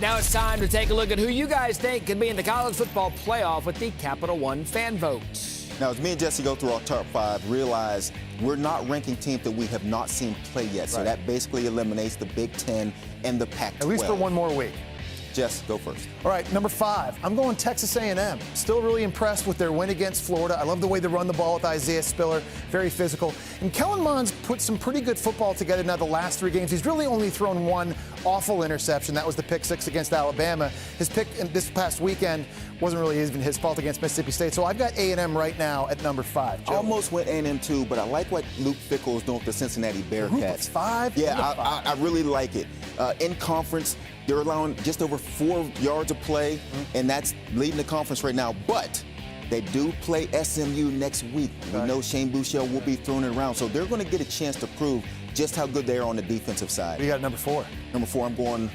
Now it's time to take a look at who you guys think could be in the college football playoff with the Capital One fan votes. Now, as me and Jesse go through our top five, realize we're not ranking teams that we have not seen play yet. So that basically eliminates the Big Ten and the Pac-12. At least for one more week. Jess, go first. All right, number 5. I'm going Texas A&M. Still really impressed with their win against Florida. I love the way they run the ball with Isaiah Spiller. Very physical. And Kellen Mond's put some pretty good football together now the last 3 games. He's really only thrown one awful interception. That was the pick 6 against Alabama. His pick this past weekend wasn't really even his fault against Mississippi State. So I've got A&M right now at number 5. Joe. Almost went A&M too, but I like what Luke Fickell is doing with the Cincinnati Bearcats. 5? Yeah, I really like it. In conference, they're allowing just over 4 yards of play, and that's leading the conference right now. But they do play SMU next week. We know Shane Buechele will be throwing it around, so they're going to get a chance to prove just how good they are on the defensive side. You got number 4. Number 4, I'm going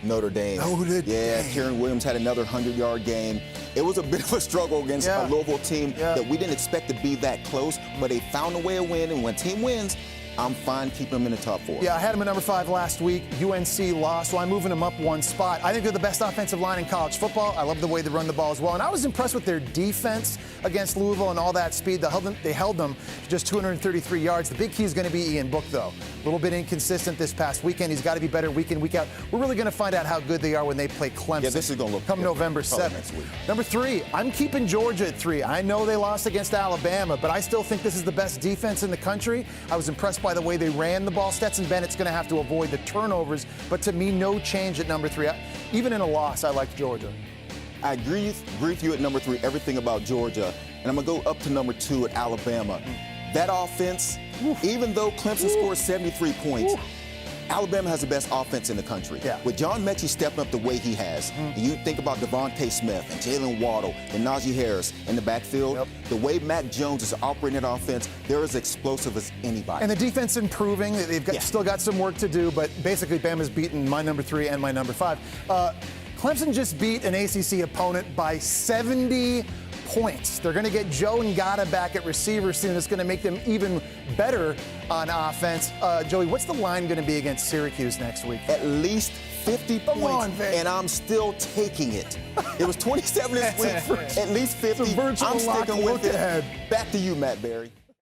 Notre Dame. Notre Dame. Yeah, Kieran Williams had another 100-yard game. It was a bit of a struggle against a Louisville team that we didn't expect to be that close, but they found a way to win, and when a team wins, I'm fine keeping them in the top 4. Yeah, I had them at number 5 last week. UNC lost, so I'm moving them up one spot. I think they're the best offensive line in college football. I love the way they run the ball as well. And I was impressed with their defense against Louisville and all that speed. They held them to just 233 yards. The big key is going to be Ian Book, though. A little bit inconsistent this past weekend. He's got to be better week in, week out. We're really going to find out how good they are when they play Clemson. Yeah, this is going to look come November 7th. Next week. Number 3, I'm keeping Georgia at 3. I know they lost against Alabama, but I still think this is the best defense in the country. I was impressed by the way they ran the ball. Stetson Bennett's going to have to avoid the turnovers, but to me, no change at number 3. Even in a loss, I like Georgia. I agree with you at number 3, everything about Georgia, and I'm going to go up to number 2 at Alabama. That offense, even though Clemson scored 73 points, Alabama has the best offense in the country. With John Mechie stepping up the way he has, and you think about Devontae Smith and Jalen Waddle and Najee Harris in the backfield, the way Mac Jones is operating that offense, they're as explosive as anybody. And the defense improving. They've still got some work to do, but basically Bama's beaten my number 3 and my number 5. Clemson just beat an ACC opponent by 70 points. They're going to get Joe Ngata back at receiver soon. It's going to make them even better on offense. Joey, what's the line going to be against Syracuse next week? At least 50 points, and I'm still taking it. It was 27 this week, at least 50. I'm sticking with it. Back to you, Matt Barry.